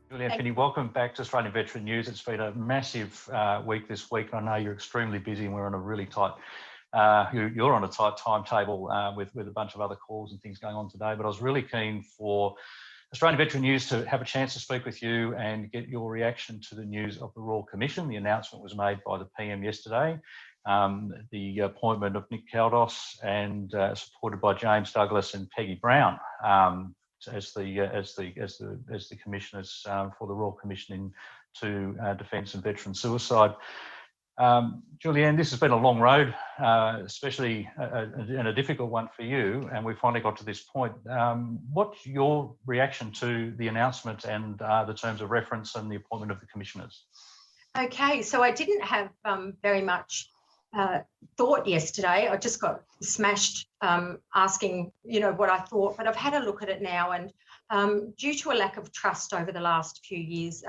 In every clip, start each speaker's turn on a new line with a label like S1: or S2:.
S1: Ann Finney, welcome back to Australian Veteran News. It's been a massive week this week. I know you're extremely busy and we're on a really tight, you're on a tight timetable with a bunch of other calls and things going on today, but I was really keen for Australian Veteran News to have a chance to speak with you and get your reaction to the news of the Royal Commission. The announcement was made by the PM yesterday. The appointment of Nick Caldos and supported by James Douglas and Peggy Brown as the commissioners for the Royal Commission into Defence and Veteran Suicide. Julianne, this has been a long road, especially and a difficult one for you, and we finally got to this point. What's your reaction to the announcement and the terms of reference and the appointment of the commissioners?
S2: Okay, so I didn't have very much thought yesterday. I just got smashed asking, what I thought, but I've had a look at it now, and due to a lack of trust over the last few years,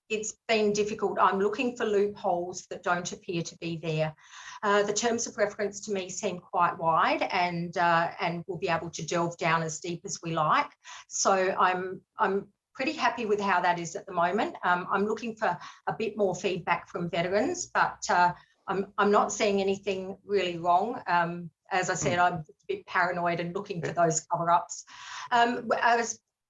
S2: it's been difficult. I'm looking for loopholes that don't appear to be there. The terms of reference to me seem quite wide, and we'll be able to delve down as deep as we like. So I'm pretty happy with how that is at the moment. I'm looking for a bit more feedback from veterans, but I'm not seeing anything really wrong. As I said, I'm a bit paranoid and looking for those cover-ups.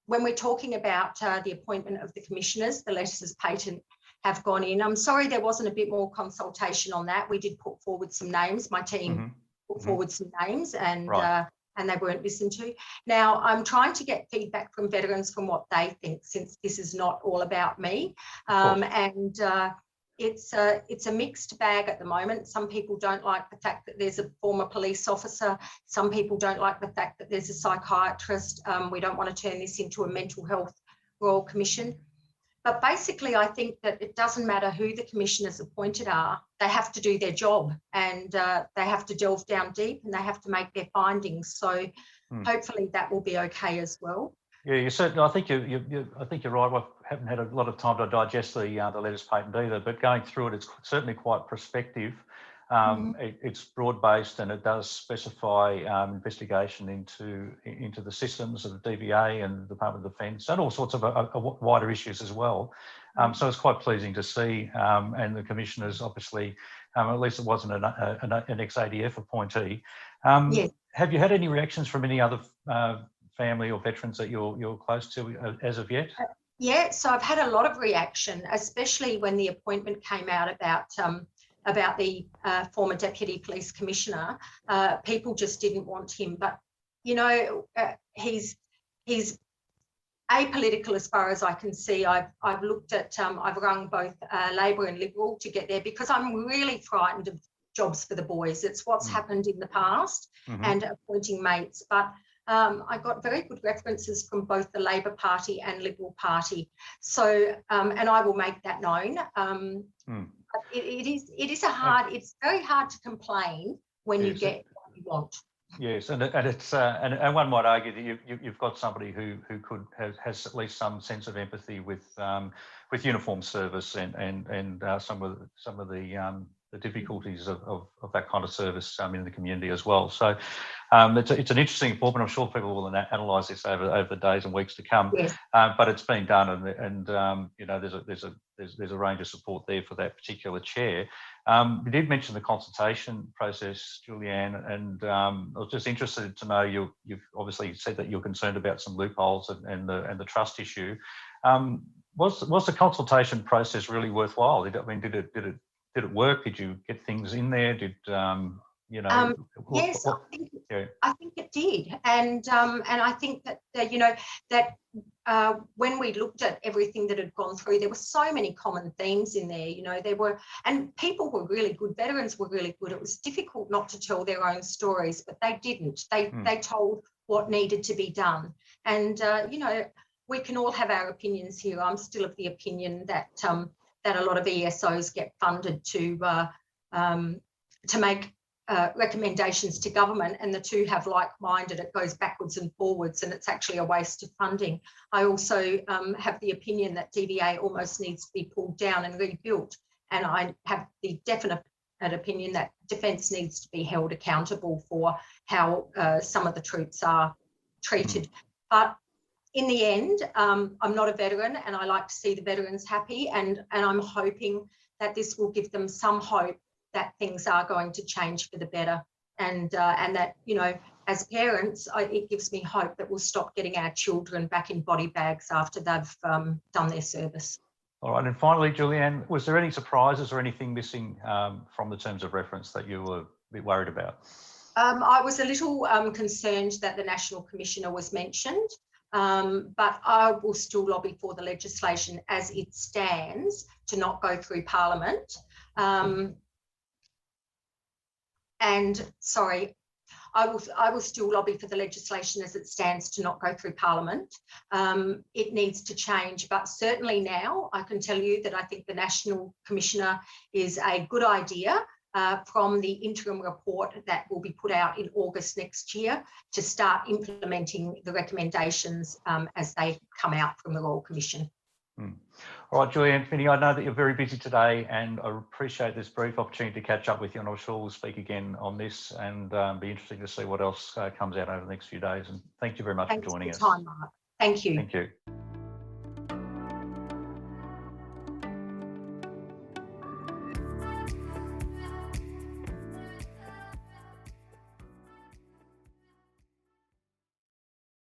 S2: When we're talking about the appointment of the commissioners, the letters patent have gone in. I'm sorry there wasn't a bit more consultation on that. We did put forward some names. My team put forward some names, and they weren't listened to. Now, I'm trying to get feedback from veterans from what they think, since this is not all about me. It's a mixed bag at the moment. Some people don't like the fact that there's a former police officer. Some people don't like the fact that there's a psychiatrist. We don't want to turn this into a mental health Royal Commission. But basically, I think that it doesn't matter who the commissioners appointed are. They have to do their job, and they have to delve down deep, and they have to make their findings. So hopefully that will be okay as well.
S1: Yeah, you certainly. I think you're right. I haven't had a lot of time to digest the letters patent either, but going through it, it's certainly quite prospective. It's broad-based, and it does specify investigation into the systems of the DVA and the Department of Defence and all sorts of wider issues as well. So it's quite pleasing to see. And the commissioners, obviously, at least it wasn't an ex-ADF appointee.
S2: Yes.
S1: Have you had any reactions from any other family or veterans that you're close to as of yet?
S2: Yeah, so I've had a lot of reaction, especially when the appointment came out about the former Deputy Police Commissioner. People just didn't want him, but he's apolitical as far as I can see. I've looked at, I've rung both Labor and Liberal to get there, because I'm really frightened of jobs for the boys. It's what's happened in the past and appointing mates, but I got very good references from both the Labor Party and Liberal Party. So, and I will make that known. It's very hard to complain when you get what you want.
S1: Yes, and it's and one might argue that you've got somebody who has at least some sense of empathy with uniformed service and some of the difficulties of that kind of service in the community as well. So it's an interesting appointment. I'm sure people will analyse this over the days and weeks to come.
S2: Yes.
S1: But it's been done, and there's a range of support there for that particular chair. You did mention the consultation process, Julianne, and I was just interested to know you've obviously said that you're concerned about some loopholes and the trust issue. Was the consultation process really worthwhile? Did it work? Did you get things in there?
S2: Yes, I think it did, and I think that when we looked at everything that had gone through, there were so many common themes in there. And people were really good. Veterans were really good. It was difficult not to tell their own stories, but they didn't. They told what needed to be done, and we can all have our opinions here. I'm still of the opinion that a lot of ESOs get funded to make recommendations to government, and the two have like-minded. It goes backwards and forwards, and it's actually a waste of funding. I also have the opinion that DVA almost needs to be pulled down and rebuilt, and I have the definite opinion that Defence needs to be held accountable for how some of the troops are treated. But in the end, I'm not a veteran, and I like to see the veterans happy, and I'm hoping that this will give them some hope that things are going to change for the better, and that, you know, as parents, it gives me hope that we'll stop getting our children back in body bags after they've done their service.
S1: All right, and finally, Julianne, was there any surprises or anything missing from the terms of reference that you were a bit worried about?
S2: I was a little concerned that the National Commissioner was mentioned, but I will still lobby for the legislation as it stands to not go through Parliament. And sorry, I will still lobby for the legislation as it stands to not go through Parliament. It needs to change, but certainly now I can tell you that I think the National Commissioner is a good idea from the interim report that will be put out in August next year to start implementing the recommendations as they come out from the Royal Commission.
S1: All right, Julianne Finney, I know that you're very busy today, and I appreciate this brief opportunity to catch up with you, and I'm sure we'll speak again on this, and be interesting to see what else comes out over the next few days. And thank you very much for joining us.
S2: Thanks for your time, Mark. Thank you.
S1: Thank you.